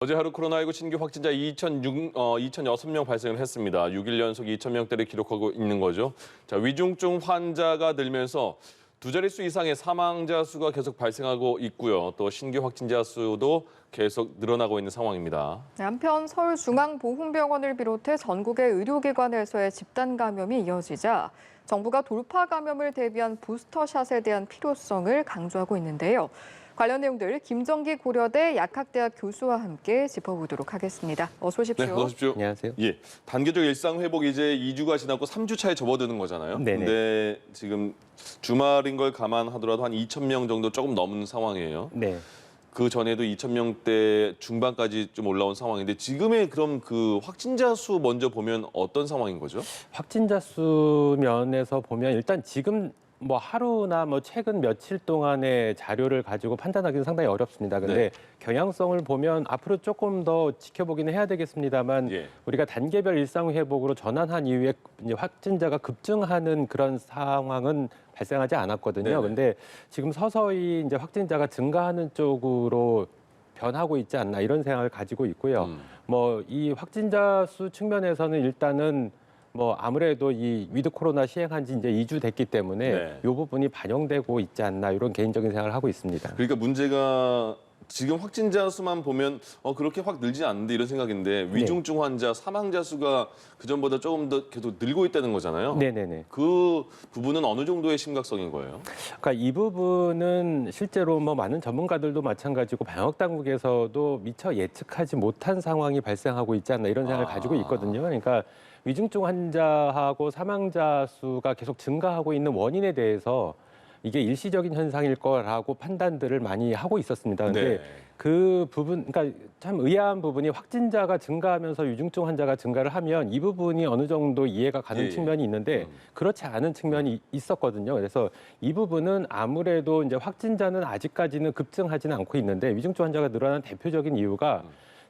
어제 하루 코로나19 신규 확진자 2,006명 발생을 했습니다. 6일 연속 2,000명대를 기록하고 있는 거죠. 자, 위중증 환자가 늘면서 두 자릿수 이상의 사망자 수가 계속 발생하고 있고요. 또 신규 확진자 수도 계속 늘어나고 있는 상황입니다. 한편 서울중앙보훈병원을 비롯해 전국의 의료기관에서의 집단 감염이 이어지자 정부가 돌파 감염을 대비한 부스터샷에 대한 필요성을 강조하고 있는데요. 관련 내용들 김정기 고려대 약학대학 교수와 함께 짚어보도록 하겠습니다. 어서 오십시오. 네, 어서 오십시오. 안녕하세요. 예, 단계적 일상 회복이 이제 2주가 지났고 3주 차에 접어드는 거잖아요. 네네. 근데 지금 주말인 걸 감안하더라도 한 2,000명 정도 조금 넘는 상황이에요. 네. 그 전에도 2,000명대 중반까지 좀 올라온 상황인데 지금의 그럼 그 확진자 수 먼저 보면 어떤 상황인 거죠? 확진자 수 면에서 보면 일단 지금 뭐 하루나 뭐 최근 며칠 동안의 자료를 가지고 판단하기는 상당히 어렵습니다. 근데 네. 경향성을 보면 앞으로 조금 더 지켜보기는 해야 되겠습니다만 예. 우리가 단계별 일상 회복으로 전환한 이후에 이제 확진자가 급증하는 그런 상황은 발생하지 않았거든요. 네네. 근데 지금 서서히 이제 확진자가 증가하는 쪽으로 변하고 있지 않나 이런 생각을 가지고 있고요. 뭐 이 확진자 수 측면에서는 일단은 뭐 아무래도 이 위드 코로나 시행한 지 이제 2주 됐기 때문에 네. 이 부분이 반영되고 있지 않나 이런 개인적인 생각을 하고 있습니다. 그러니까 문제가 지금 확진자 수만 보면 그렇게 확 늘지 않는데 이런 생각인데 위중증 환자, 사망자 수가 그전보다 조금 더 계속 늘고 있다는 거잖아요. 네네네. 그 부분은 어느 정도의 심각성인 거예요? 그러니까 이 부분은 실제로 뭐 많은 전문가들도 마찬가지고 방역 당국에서도 미처 예측하지 못한 상황이 발생하고 있지 않나 이런 생각을 가지고 있거든요. 그러니까 위중증 환자하고 사망자 수가 계속 증가하고 있는 원인에 대해서 이게 일시적인 현상일 거라고 판단들을 많이 하고 있었습니다. 근데 네. 그 부분, 그러니까 참 의아한 부분이 확진자가 증가하면서 위중증 환자가 증가를 하면 이 부분이 어느 정도 이해가 가는 예. 측면이 있는데 그렇지 않은 측면이 있었거든요. 그래서 이 부분은 아무래도 이제 확진자는 아직까지는 급증하지는 않고 있는데 위중증 환자가 늘어난 대표적인 이유가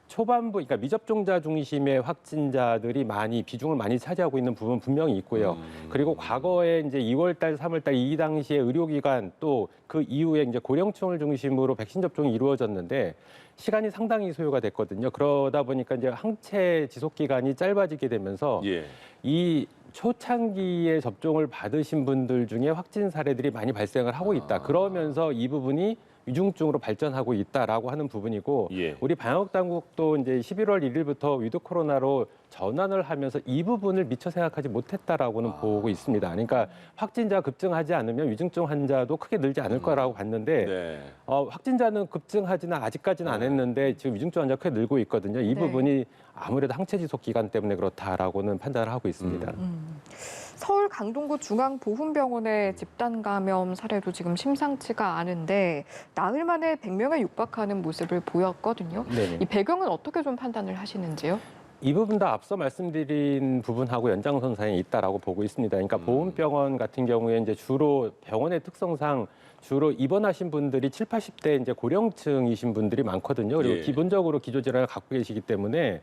초반부, 그러니까 미접종자 중심의 확진자들이 비중을 많이 차지하고 있는 부분 분명히 있고요. 그리고 과거에 이제 2월달, 3월달 이 당시에 의료기관 또 그 이후에 이제 고령층을 중심으로 백신 접종이 이루어졌는데 시간이 상당히 소요가 됐거든요. 그러다 보니까 이제 항체 지속 기간이 짧아지게 되면서 예. 이 초창기에 접종을 받으신 분들 중에 확진 사례들이 많이 발생을 하고 있다. 그러면서 이 부분이 위중증으로 발전하고 있다라고 하는 부분이고 예. 우리 방역 당국도 이제 11월 1일부터 위드 코로나로 전환을 하면서 이 부분을 미처 생각하지 못했다라고는 보고 있습니다. 그러니까 확진자 급증하지 않으면 위중증 환자도 크게 늘지 않을 거라고 봤는데 네. 확진자는 급증하지는 아직까지는 안 했는데 지금 위중증 환자가 크게 늘고 있거든요. 이 부분이 아무래도 항체 지속 기간 때문에 그렇다라고는 판단을 하고 있습니다. 서울 강동구 중앙보훈병원의 집단 감염 사례도 지금 심상치가 않은데 나흘 만에 100명에 육박하는 모습을 보였거든요. 네네. 이 배경은 어떻게 좀 판단을 하시는지요? 이 부분 다 앞서 말씀드린 부분하고 연장선상에 있다라고 보고 있습니다. 그러니까 보훈병원 같은 경우에 이제 주로 병원의 특성상 주로 입원하신 분들이 7, 80대 이제 고령층이신 분들이 많거든요. 그리고 예. 기본적으로 기저질환을 갖고 계시기 때문에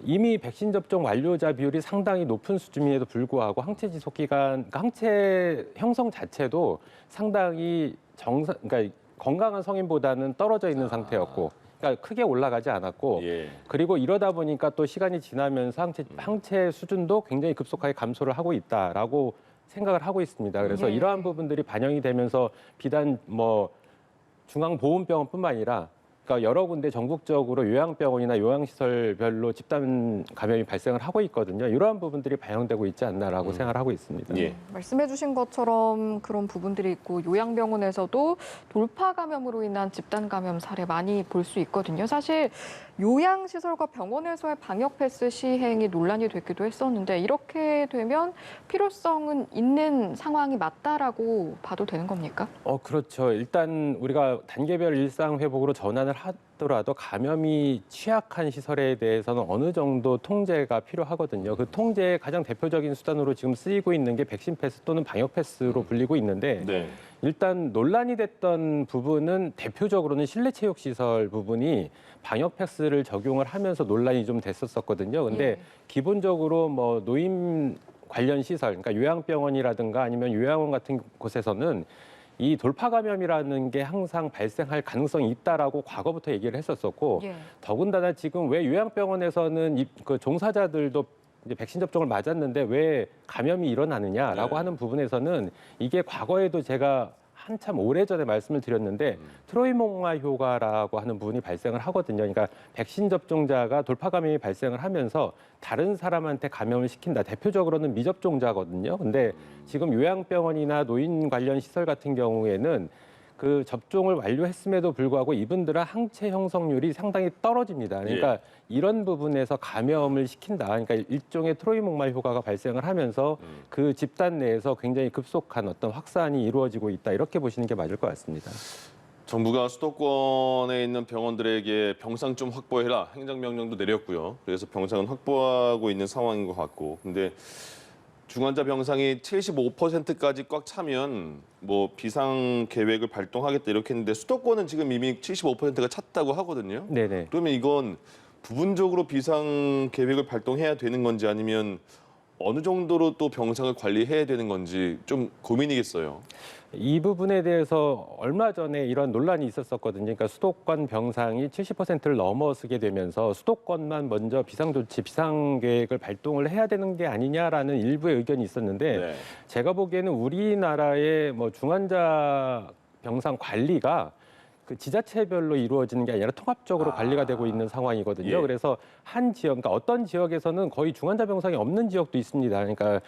이미 백신 접종 완료자 비율이 상당히 높은 수준임에도 불구하고 항체 지속 기간, 그러니까 항체 형성 자체도 상당히 그러니까 건강한 성인보다는 떨어져 있는 상태였고, 그러니까 크게 올라가지 않았고, 예. 그리고 이러다 보니까 또 시간이 지나면서 항체 수준도 굉장히 급속하게 감소를 하고 있다라고 생각을 하고 있습니다. 그래서 예. 이러한 부분들이 반영이 되면서 비단 뭐 중앙보훈병원뿐만 아니라 그러니까 여러 군데 전국적으로 요양병원이나 요양시설별로 집단 감염이 발생을 하고 있거든요. 이러한 부분들이 반영되고 있지 않나라고 생각을 하고 있습니다. 예. 말씀해 주신 것처럼 그런 부분들이 있고 요양병원에서도 돌파 감염으로 인한 집단 감염 사례 많이 볼 수 있거든요. 사실 요양시설과 병원에서의 방역 패스 시행이 논란이 됐기도 했었는데 이렇게 되면 필요성은 있는 상황이 맞다라고 봐도 되는 겁니까? 그렇죠. 일단 우리가 단계별 일상 회복으로 전환을 하더라도 감염이 취약한 시설에 대해서는 어느 정도 통제가 필요하거든요. 그 통제의 가장 대표적인 수단으로 지금 쓰이고 있는 게 백신 패스 또는 방역 패스로 불리고 있는데 네. 일단 논란이 됐던 부분은 대표적으로는 실내 체육 시설 부분이 방역 패스를 적용을 하면서 논란이 좀 됐었거든요. 근데 예. 기본적으로 뭐 노인 관련 시설, 그러니까 요양병원이라든가 아니면 요양원 같은 곳에서는 이 돌파 감염이라는 게 항상 발생할 가능성이 있다라고 과거부터 얘기를 했었었고 예. 더군다나 지금 왜 요양병원에서는 그 종사자들도 이제 백신 접종을 맞았는데 왜 감염이 일어나느냐라고 네. 하는 부분에서는 이게 과거에도 제가 한참 오래전에 말씀을 드렸는데 트로이몽마 효과라고 하는 부분이 발생을 하거든요. 그러니까 백신 접종자가 돌파 감염이 발생을 하면서 다른 사람한테 감염을 시킨다. 대표적으로는 미접종자거든요. 근데 지금 요양병원이나 노인 관련 시설 같은 경우에는 그 접종을 완료했음에도 불구하고 이분들은 항체 형성률이 상당히 떨어집니다. 그러니까 이런 부분에서 감염을 시킨다. 그러니까 일종의 트로이몽마 효과가 발생을 하면서 그 집단 내에서 굉장히 급속한 어떤 확산이 이루어지고 있다. 이렇게 보시는 게 맞을 것 같습니다. 정부가 수도권에 있는 병원들에게 병상 좀 확보해라 행정명령도 내렸고요. 그래서 병상은 확보하고 있는 상황인 것 같고, 근데 중환자 병상이 75%까지 꽉 차면 뭐 비상 계획을 발동하겠다 이렇게 했는데 수도권은 지금 이미 75%가 찼다고 하거든요. 네네. 그러면 이건 부분적으로 비상 계획을 발동해야 되는 건지 아니면 어느 정도로 또 병상을 관리해야 되는 건지 좀 고민이겠어요. 이 부분에 대해서 얼마 전에 이런 논란이 있었었거든요. 그러니까 수도권 병상이 70%를 넘어서게 되면서 수도권만 먼저 비상조치, 비상계획을 발동을 해야 되는 게 아니냐라는 일부의 의견이 있었는데 네. 제가 보기에는 우리나라의 뭐 중환자 병상 관리가 그 지자체별로 이루어지는 게 아니라 통합적으로 관리가 되고 있는 상황이거든요. 예. 그래서 한 지역, 그러니까 어떤 지역에서는 거의 중환자 병상이 없는 지역도 있습니다. 그러니까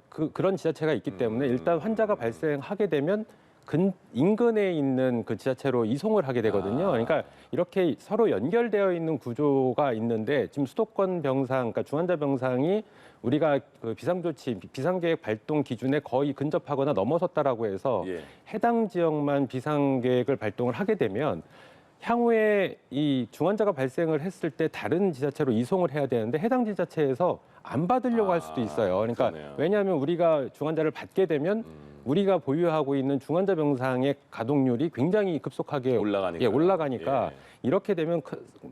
그런 지자체가 있기 때문에 일단 환자가 발생하게 되면 인근에 있는 그 지자체로 이송을 하게 되거든요. 그러니까 이렇게 서로 연결되어 있는 구조가 있는데 지금 수도권 병상, 그러니까 중환자 병상이 우리가 그 비상조치, 비상계획 발동 기준에 거의 근접하거나 넘어섰다라고 해서 예. 해당 지역만 비상계획을 발동을 하게 되면 향후에 이 중환자가 발생을 했을 때 다른 지자체로 이송을 해야 되는데 해당 지자체에서 안 받으려고 할 수도 있어요. 그러니까 그러네요. 왜냐하면 우리가 중환자를 받게 되면 우리가 보유하고 있는 중환자 병상의 가동률이 굉장히 급속하게 올라가니까. 올라가니까 이렇게 되면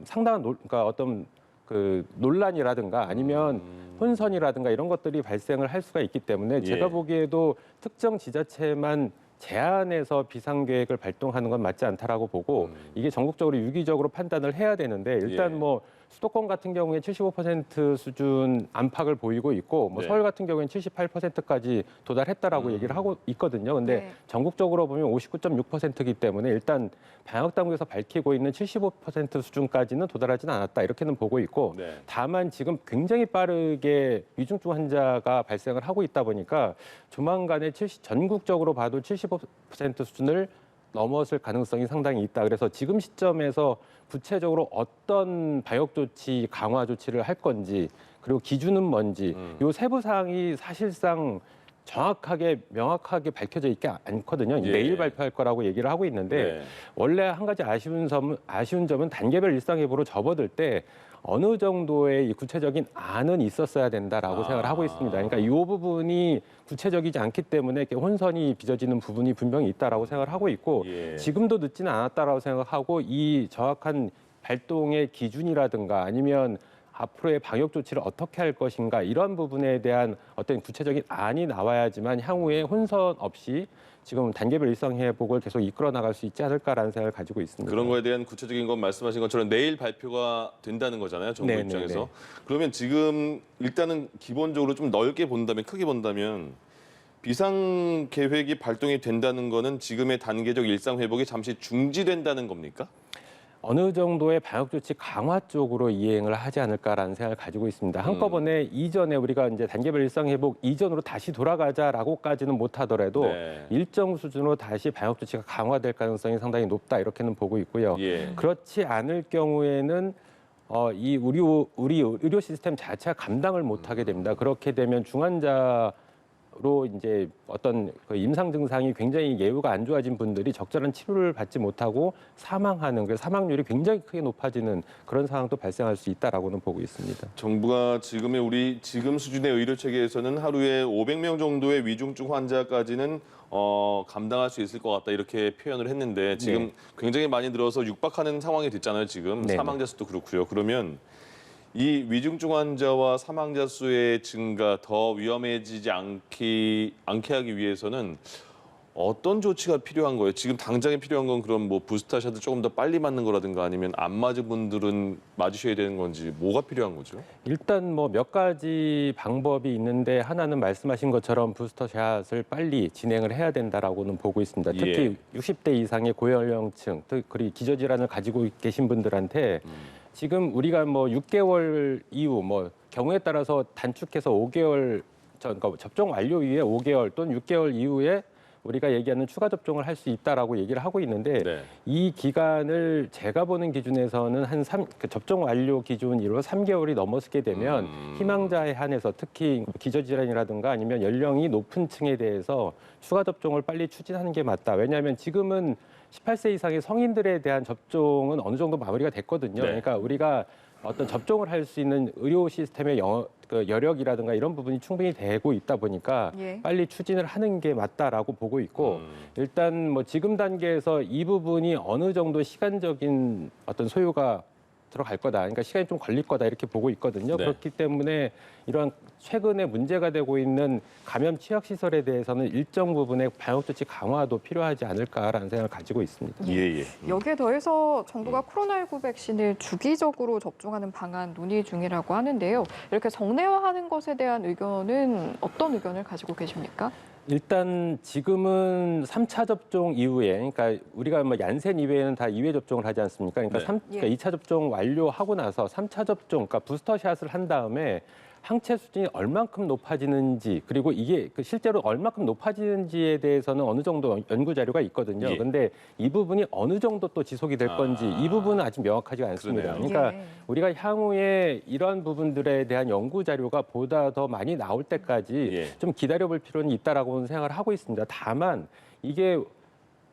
상당한 그러니까 어떤 그 논란이라든가 아니면 혼선이라든가 이런 것들이 발생을 할 수가 있기 때문에 제가 보기에도 특정 지자체만 제한해서 비상계획을 발동하는 건 맞지 않다라고 보고 이게 전국적으로 유기적으로 판단을 해야 되는데 일단 뭐 수도권 같은 경우에 75% 수준 안팎을 보이고 있고 뭐 네. 서울 같은 경우에는 78%까지 도달했다라고 얘기를 하고 있거든요. 근데 네. 전국적으로 보면 59.6%이기 때문에 일단 방역 당국에서 밝히고 있는 75% 수준까지는 도달하지는 않았다 이렇게는 보고 있고 네. 다만 지금 굉장히 빠르게 위중증 환자가 발생을 하고 있다 보니까 조만간에 전국적으로 봐도 75% 수준을 넘어설 가능성이 상당히 있다. 그래서 지금 시점에서 구체적으로 어떤 방역 조치, 강화 조치를 할 건지 그리고 기준은 뭔지 요 세부 사항이 사실상 정확하게 명확하게 밝혀져 있지 않거든요. 예. 내일 발표할 거라고 얘기를 하고 있는데 네. 원래 한 가지 아쉬운 점은 단계별 일상회복으로 접어들 때 어느 정도의 이 구체적인 안은 있었어야 된다라고 생각을 하고 있습니다. 그러니까 이 부분이 구체적이지 않기 때문에 이렇게 혼선이 빚어지는 부분이 분명히 있다라고 생각을 하고 있고 지금도 늦지는 않았다라고 생각하고 이 정확한 발동의 기준이라든가 아니면 앞으로의 방역 조치를 어떻게 할 것인가 이런 부분에 대한 어떤 구체적인 안이 나와야지만 향후에 혼선 없이 지금 단계별 일상 회복을 계속 이끌어 나갈 수 있지 않을까라는 생각을 가지고 있습니다. 그런 거에 대한 구체적인 건 말씀하신 것처럼 내일 발표가 된다는 거잖아요. 정부 네네네. 입장에서. 그러면 지금 일단은 기본적으로 좀 넓게 본다면, 크게 본다면 비상 계획이 발동이 된다는 거는 지금의 단계적 일상 회복이 잠시 중지된다는 겁니까? 어느 정도의 방역 조치 강화 쪽으로 이행을 하지 않을까라는 생각을 가지고 있습니다. 한꺼번에 이전에 우리가 이제 단계별 일상 회복 이전으로 다시 돌아가자라고까지는 못하더라도 네. 일정 수준으로 다시 방역 조치가 강화될 가능성이 상당히 높다 이렇게는 보고 있고요. 예. 그렇지 않을 경우에는 이 우리 의료 시스템 자체가 감당을 못하게 됩니다. 그렇게 되면 중환자로 이제 어떤 그 임상 증상이 굉장히 예후가 안 좋아진 분들이 적절한 치료를 받지 못하고 사망하는 그 사망률이 굉장히 크게 높아지는 그런 상황도 발생할 수 있다라고는 보고 있습니다. 정부가 우리 지금 수준의 의료 체계에서는 하루에 500명 정도의 위중증 환자까지는 감당할 수 있을 것 같다 이렇게 표현을 했는데 지금 굉장히 많이 늘어서 육박하는 상황이 됐잖아요. 지금 네네. 사망자 수도 그렇고요. 그러면 이 위중증 환자와 사망자 수의 증가 더 위험해지지 않게 하기 위해서는 어떤 조치가 필요한 거예요? 지금 당장에 필요한 건 그럼 뭐 부스터샷을 조금 더 빨리 맞는 거라든가 아니면 안 맞은 분들은 맞으셔야 되는 건지 뭐가 필요한 거죠? 일단 뭐 몇 가지 방법이 있는데 하나는 말씀하신 것처럼 부스터샷을 빨리 진행을 해야 된다라고는 보고 있습니다. 특히 60대 이상의 고연령층, 그리고 기저질환을 가지고 계신 분들한테 지금 우리가 뭐 6개월 이후 뭐 경우에 따라서 단축해서 5개월 그러니까 접종 완료 이후에 5개월 또는 6개월 이후에 우리가 얘기하는 추가 접종을 할 수 있다라고 얘기를 하고 있는데 네. 이 기간을 제가 보는 기준에서는 그 접종 완료 기준으로 3개월이 넘어서게 되면 희망자에 한해서 특히 기저질환이라든가 아니면 연령이 높은 층에 대해서 추가 접종을 빨리 추진하는 게 맞다. 왜냐하면 지금은 18세 이상의 성인들에 대한 접종은 어느 정도 마무리가 됐거든요. 네. 그러니까 우리가 어떤 접종을 할 수 있는 의료 시스템의 여력이라든가 이런 부분이 충분히 되고 있다 보니까 예. 빨리 추진을 하는 게 맞다라고 보고 있고 일단 뭐 지금 단계에서 이 부분이 어느 정도 시간적인 어떤 소요가 들어갈 거다. 그러니까 시간이 좀 걸릴 거다 이렇게 보고 있거든요. 네. 그렇기 때문에 이러한 최근에 문제가 되고 있는 감염 취약 시설에 대해서는 일정 부분의 방역 조치 강화도 필요하지 않을까라는 생각을 가지고 있습니다. 예. 여기에 더해서 정부가 코로나19 백신을 주기적으로 접종하는 방안 논의 중이라고 하는데요. 이렇게 정례화하는 것에 대한 의견은 어떤 의견을 가지고 계십니까? 일단 지금은 3차 접종 이후에, 그러니까 우리가 뭐 얀센 이외에는 다 2회 접종을 하지 않습니까? 그러니까, 네. 그러니까 2차 접종 완료하고 나서 3차 접종, 그러니까 부스터샷을 한 다음에 항체 수준이 얼만큼 높아지는지 그리고 이게 실제로 얼만큼 높아지는지에 대해서는 어느 정도 연구 자료가 있거든요. 예. 그런데 이 부분이 어느 정도 또 지속이 될 건지 이 부분은 아직 명확하지가 않습니다. 그러네요. 그러니까 예. 우리가 향후에 이런 부분들에 대한 연구 자료가 보다 더 많이 나올 때까지 예. 좀 기다려볼 필요는 있다라고 생각을 하고 있습니다. 다만 이게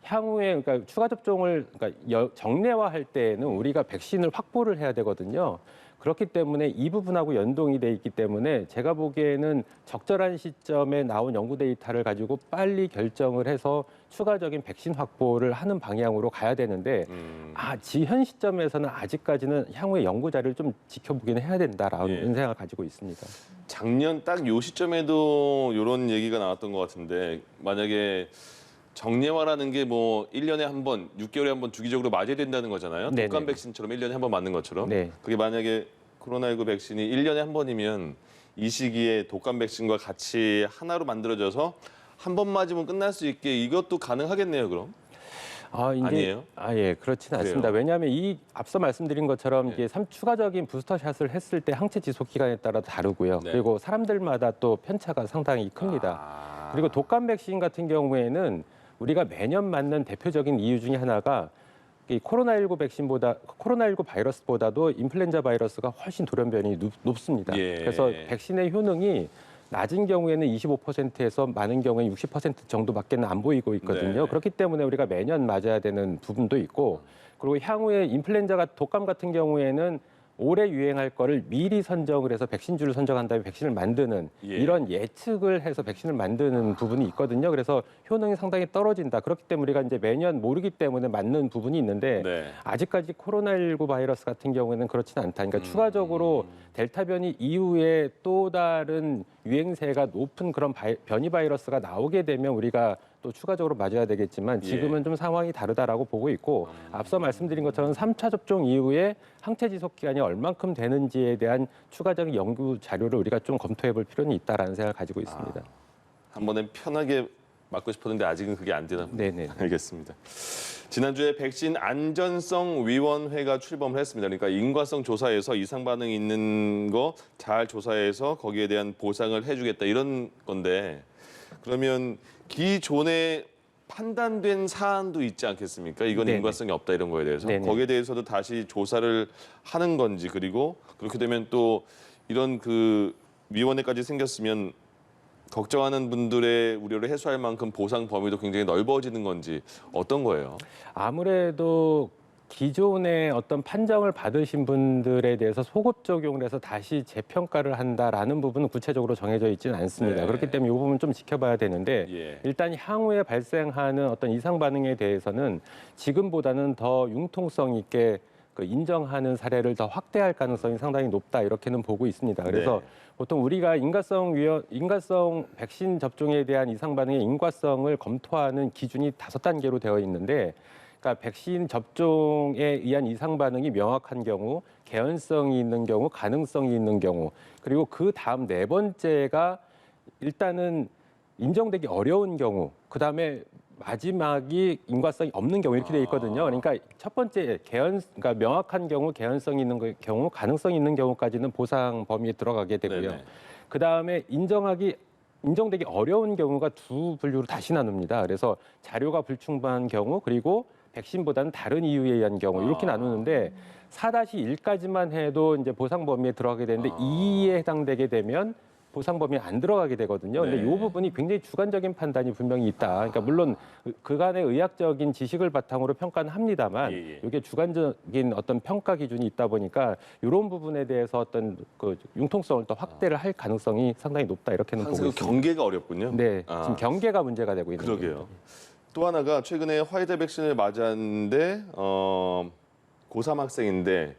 향후에 그러니까 추가 접종을 그러니까 정례화할 때에는 우리가 백신을 확보를 해야 되거든요. 그렇기 때문에 이 부분하고 연동이 돼 있기 때문에 제가 보기에는 적절한 시점에 나온 연구 데이터를 가지고 빨리 결정을 해서 추가적인 백신 확보를 하는 방향으로 가야 되는데 현 시점에서는 아직까지는 향후에 연구 자료를 좀 지켜보기는 해야 된다라는 예. 생각을 가지고 있습니다. 작년 딱 요 시점에도 이런 얘기가 나왔던 것 같은데 만약에 정례화라는 게 뭐 1년에 한 번, 6개월에 한 번 주기적으로 맞아야 된다는 거잖아요. 네네. 독감 백신처럼 1년에 한 번 맞는 것처럼. 네. 그게 만약에 코로나19 백신이 1년에 한 번이면 이 시기에 독감 백신과 같이 하나로 만들어져서 한 번 맞으면 끝날 수 있게 이것도 가능하겠네요, 그럼? 아니에요? 예, 그렇지는 않습니다. 왜냐하면 이 앞서 말씀드린 것처럼 이게 추가적인 부스터샷을 했을 때 항체 지속 기간에 따라 다르고요. 네. 그리고 사람들마다 또 편차가 상당히 큽니다. 그리고 독감 백신 같은 경우에는 우리가 매년 맞는 대표적인 이유 중에 하나가 이 코로나19 백신보다 코로나19 바이러스보다도 인플루엔자 바이러스가 훨씬 돌연변이 높습니다. 예. 그래서 백신의 효능이 낮은 경우에는 25%에서 많은 경우에 60% 정도밖에는 안 보이고 있거든요. 네. 그렇기 때문에 우리가 매년 맞아야 되는 부분도 있고 그리고 향후에 인플루엔자가 독감 같은 경우에는 올해 유행할 거를 미리 선정을 해서 백신주를 선정한 다음에 백신을 만드는 예. 이런 예측을 해서 백신을 만드는 부분이 있거든요. 그래서 효능이 상당히 떨어진다. 그렇기 때문에 우리가 이제 매년 모르기 때문에 맞는 부분이 있는데 네. 아직까지 코로나19 바이러스 같은 경우에는 그렇지는 않다. 그러니까 추가적으로 델타 변이 이후에 또 다른 유행세가 높은 그런 변이 바이러스가 나오게 되면 우리가 또 추가적으로 맞아야 되겠지만 지금은 좀 상황이 다르다라고 보고 있고 앞서 말씀드린 것처럼 3차 접종 이후에 항체 지속 기간이 얼만큼 되는지에 대한 추가적인 연구 자료를 우리가 좀 검토해 볼 필요는 있다라는 생각을 가지고 있습니다. 한 번에 편하게 맞고 싶었는데 아직은 그게 안 되나? 네네. 알겠습니다. 지난주에 백신 안전성 위원회가 출범을 했습니다. 그러니까 인과성 조사에서 이상 반응이 있는 거 잘 조사해서 거기에 대한 보상을 해주겠다 이런 건데 그러면 기존에 판단된 사안도 있지 않겠습니까? 이건 네네. 인과성이 없다 이런 거에 대해서 네네. 거기에 대해서도 다시 조사를 하는 건지 그리고 그렇게 되면 또 이런 그 위원회까지 생겼으면 걱정하는 분들의 우려를 해소할 만큼 보상 범위도 굉장히 넓어지는 건지 어떤 거예요? 아무래도 기존의 어떤 판정을 받으신 분들에 대해서 소급 적용을 해서 다시 재평가를 한다라는 부분은 구체적으로 정해져 있지는 않습니다. 네. 그렇기 때문에 이 부분 좀 지켜봐야 되는데 예. 일단 향후에 발생하는 어떤 이상 반응에 대해서는 지금보다는 더 융통성 있게 그 인정하는 사례를 더 확대할 가능성이 상당히 높다 이렇게는 보고 있습니다. 그래서 네. 보통 우리가 인과성 백신 접종에 대한 이상 반응의 인과성을 검토하는 기준이 5단계로 되어 있는데, 그러니까 백신 접종에 의한 이상 반응이 명확한 경우, 개연성이 있는 경우, 가능성이 있는 경우, 그리고 그 다음 4번째가 일단은 인정되기 어려운 경우, 그 다음에 마지막이 인과성이 없는 경우 이렇게 돼 있거든요. 그러니까 첫 번째 그러니까 명확한 경우, 개연성이 있는 경우, 가능성이 있는 경우까지는 보상 범위에 들어가게 되고요. 네네. 그 다음에 인정되기 어려운 경우가 두 분류로 다시 나눕니다. 그래서 자료가 불충분한 경우, 그리고 백신보다는 다른 이유에 의한 경우 이렇게 나누는데 4-1까지만 해도 이제 보상 범위에 들어가게 되는데 2에 해당되게 되면 보상 범위에 안 들어가게 되거든요. 근데 네. 이 부분이 굉장히 주관적인 판단이 분명히 있다. 그러니까 물론 그간의 의학적인 지식을 바탕으로 평가는 합니다만 예. 이게 주관적인 어떤 평가 기준이 있다 보니까 이런 부분에 대해서 어떤 그 융통성을 또 확대를 할 가능성이 상당히 높다 이렇게는 보고 항상 그 있습니다. 경계가 어렵군요. 네, 지금 경계가 문제가 되고 있는 그러게요. 겁니다. 또 하나가 최근에 화이자 백신을 맞았는데 고3 학생인데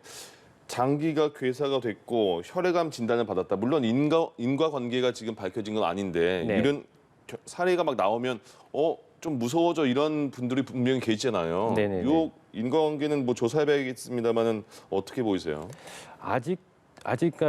장기가 괴사가 됐고 혈액암 진단을 받았다. 물론 인과관계가 지금 밝혀진 건 아닌데 네. 이런 사례가 막 나오면 좀 무서워져 이런 분들이 분명히 계시잖아요. 네네네. 요 인과관계는 뭐 조사해봐야겠습니다만은 어떻게 보이세요? 아직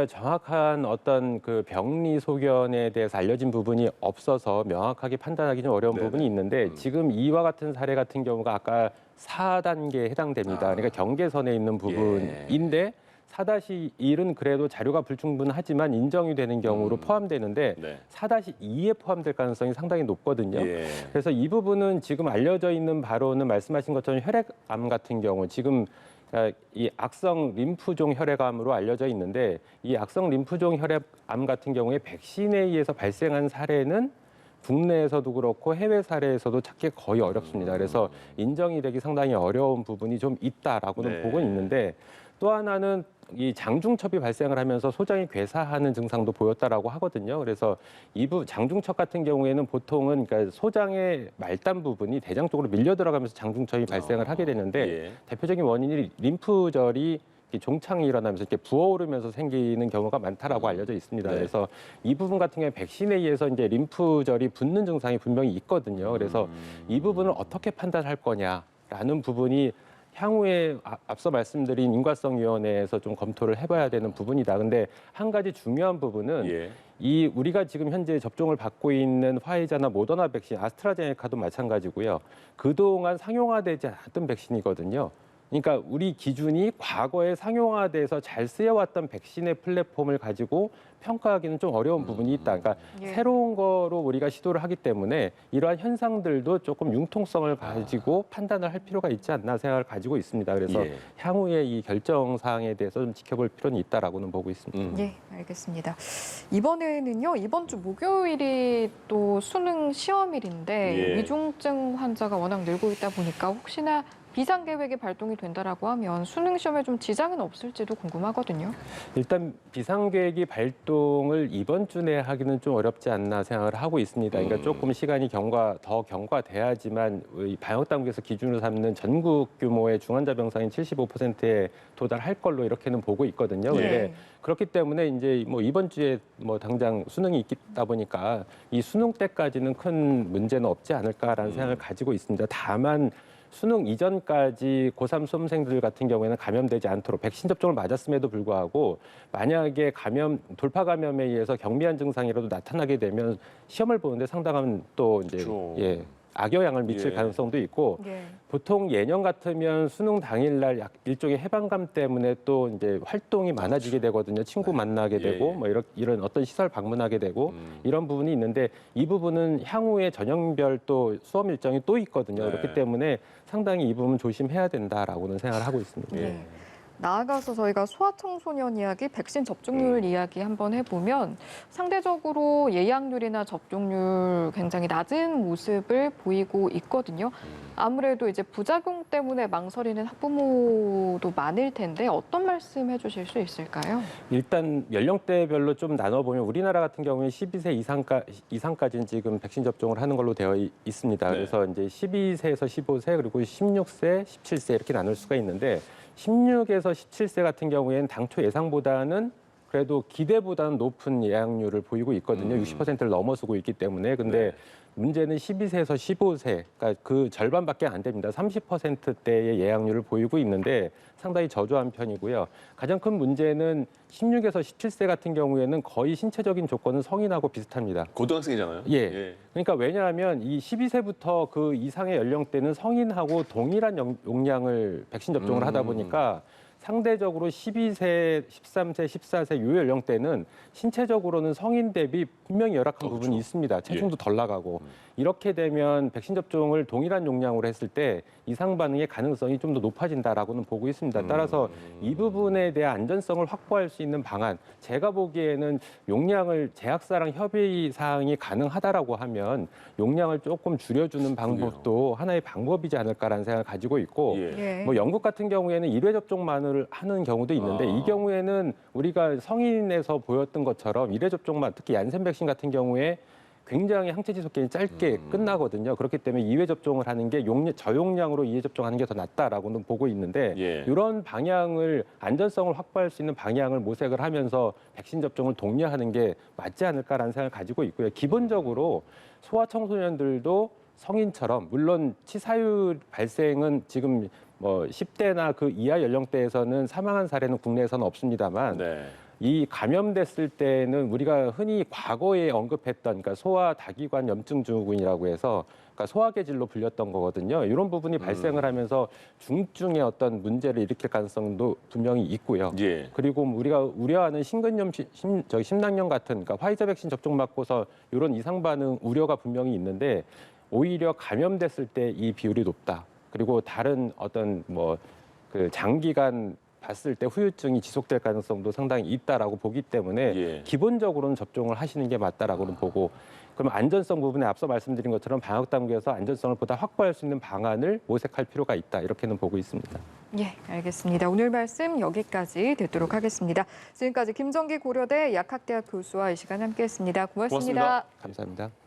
정확한 어떤 그 병리 소견에 대해서 알려진 부분이 없어서 명확하게 판단하기 좀 어려운 네네. 부분이 있는데 지금 이와 같은 사례 같은 경우가 아까 4단계에 해당됩니다. 그러니까 경계선에 있는 부분인데 4-1은 그래도 자료가 불충분하지만 인정이 되는 경우로 포함되는데 네. 4-2에 포함될 가능성이 상당히 높거든요. 예. 그래서 이 부분은 지금 알려져 있는 바로는 말씀하신 것처럼 혈액암 같은 경우 지금 이 악성 림프종 혈액암으로 알려져 있는데 이 악성 림프종 혈액암 같은 경우에 백신에 의해서 발생한 사례는 국내에서도 그렇고 해외 사례에서도 찾기 거의 어렵습니다. 그래서 인정이 되기 상당히 어려운 부분이 좀 있다라고는 네. 보고 있는데 또 하나는 이 장중첩이 발생을 하면서 소장이 괴사하는 증상도 보였다라고 하거든요. 그래서 장중첩 같은 경우에는 보통은 그러니까 소장의 말단 부분이 대장 쪽으로 밀려 들어가면서 장중첩이 발생을 하게 되는데 예. 대표적인 원인이 림프절이 종창이 일어나면서 이렇게 부어오르면서 생기는 경우가 많다라고 알려져 있습니다. 네. 그래서 이 부분 같은 경우에 백신에 의해서 이제 림프절이 붓는 증상이 분명히 있거든요. 그래서 이 부분을 어떻게 판단할 거냐라는 부분이 향후에 앞서 말씀드린 인과성위원회에서 좀 검토를 해봐야 되는 부분이다. 근데 한 가지 중요한 부분은 예. 이 우리가 지금 현재 접종을 받고 있는 화이자나 모더나 백신, 아스트라제네카도 마찬가지고요. 그동안 상용화되지 않았던 백신이거든요. 그러니까 우리 기준이 과거에 상용화돼서 잘 쓰여왔던 백신의 플랫폼을 가지고 평가하기는 좀 어려운 부분이 있다. 그러니까 예. 새로운 거로 우리가 시도를 하기 때문에 이러한 현상들도 조금 융통성을 가지고 판단을 할 필요가 있지 않나 생각을 가지고 있습니다. 그래서 예. 향후에 이 결정 사항에 대해서 좀 지켜볼 필요는 있다라고는 보고 있습니다. 예, 알겠습니다. 이번에는요, 이번 주 목요일이 또 수능 시험일인데 예. 위중증 환자가 워낙 늘고 있다 보니까 혹시나 비상 계획이 발동이 된다라고 하면 수능 시험에 좀 지장은 없을지도 궁금하거든요. 일단 비상계획이 발동을 이번 주 내에 하기는 좀 어렵지 않나 생각을 하고 있습니다. 그러니까 조금 시간이 더 경과돼야지만 이 방역당국에서 기준으로 삼는 전국 규모의 중환자 병상인 75%에 도달할 걸로 이렇게는 보고 있거든요. 근데 예. 그렇기 때문에 이제 뭐 이번 주에 뭐 당장 수능이 있다 보니까 이 수능 때까지는 큰 문제는 없지 않을까라는 생각을 가지고 있습니다. 다만 수능 이전까지 고3 수험생들 같은 경우에는 감염되지 않도록 백신 접종을 맞았음에도 불구하고 만약에 돌파 감염에 의해서 경미한 증상이라도 나타나게 되면 시험을 보는데 상당한 또 이제 그렇죠. 악영향을 미칠 예. 가능성도 있고 예. 보통 예년 같으면 수능 당일날 일종의 해방감 때문에 또 이제 활동이 많아지게 되거든요. 친구 만나게 예, 되고 예. 뭐 이런 어떤 시설 방문하게 되고 이런 부분이 있는데 이 부분은 향후에 전형별 또 수험 일정이 또 있거든요. 네. 그렇기 때문에 상당히 이 부분 조심해야 된다라고는 생각을 하고 있습니다. 예. 네. 나아가서 저희가 소아청소년 이야기, 백신 접종률 이야기 한번 해보면 상대적으로 예약률이나 접종률 굉장히 낮은 모습을 보이고 있거든요. 아무래도 이제 부작용 때문에 망설이는 학부모도 많을 텐데 어떤 말씀 해주실 수 있을까요? 일단 연령대별로 좀 나눠보면 우리나라 같은 경우에 12세 이상까지는 지금 백신 접종을 하는 걸로 되어 있습니다. 네. 그래서 이제 12세에서 15세 그리고 16세, 17세 이렇게 나눌 수가 있는데 16에서 17세 같은 경우에는 당초 예상보다는 그래도 기대보다는 높은 예약률을 보이고 있거든요. 60%를 넘어서고 있기 때문에. 근데 네. 문제는 12세에서 15세, 그러니까 그 절반밖에 안 됩니다. 30%대의 예약률을 보이고 있는데 상당히 저조한 편이고요. 가장 큰 문제는 16에서 17세 같은 경우에는 거의 신체적인 조건은 성인하고 비슷합니다. 고등학생이잖아요. 예. 그러니까 왜냐하면 이 12세부터 그 이상의 연령대는 성인하고 동일한 용량을 백신 접종을 하다 보니까 상대적으로 12세, 13세, 14세 요 연령대는 신체적으로는 성인 대비 분명히 열악한 부분이 그렇죠. 있습니다. 체중도 덜 나가고. 이렇게 되면 백신 접종을 동일한 용량으로 했을 때 이상 반응의 가능성이 좀 더 높아진다라고는 보고 있습니다. 따라서 이 부분에 대한 안전성을 확보할 수 있는 방안, 제가 보기에는 용량을 제약사랑 협의 사항이 가능하다라고 하면 용량을 조금 줄여주는 방법도 하나의 방법이지 않을까라는 생각을 가지고 있고 예. 예. 뭐 영국 같은 경우에는 1회 접종만을 하는 경우도 있는데 이 경우에는 우리가 성인에서 보였던 것처럼 1회 접종만 특히 얀센 백신 같은 경우에 굉장히 항체 지속 기간이 짧게 끝나거든요. 그렇기 때문에 2회 접종을 하는 게 저용량으로 2회 접종하는 게 더 낫다라고는 보고 있는데 예. 이런 방향을 안전성을 확보할 수 있는 방향을 모색을 하면서 백신 접종을 독려하는 게 맞지 않을까라는 생각을 가지고 있고요. 기본적으로 소아청소년들도 성인처럼 물론 치사율 발생은 지금 뭐 10대나 그 이하 연령대에서는 사망한 사례는 국내에서는 없습니다만 네. 이 감염됐을 때는 우리가 흔히 과거에 언급했던 그러니까 소아 다기관 염증 증후군이라고 해서 그러니까 소화계질로 불렸던 거거든요. 이런 부분이 발생을 하면서 중증의 어떤 문제를 일으킬 가능성도 분명히 있고요. 예. 그리고 우리가 우려하는 심낭염 같은 그러니까 화이자 백신 접종 맞고서 이런 이상 반응 우려가 분명히 있는데 오히려 감염됐을 때 이 비율이 높다. 그리고 다른 어떤 뭐 그 장기간 봤을 때 후유증이 지속될 가능성도 상당히 있다라고 보기 때문에 예. 기본적으로는 접종을 하시는 게 맞다라고는 보고 그럼 안전성 부분에 앞서 말씀드린 것처럼 방역 당국에서 안전성을 보다 확보할 수 있는 방안을 모색할 필요가 있다 이렇게는 보고 있습니다. 예, 알겠습니다. 오늘 말씀 여기까지 듣도록 하겠습니다. 지금까지 김정기 고려대 약학대학 교수와 이 시간 함께했습니다. 고맙습니다. 고맙습니다. 감사합니다.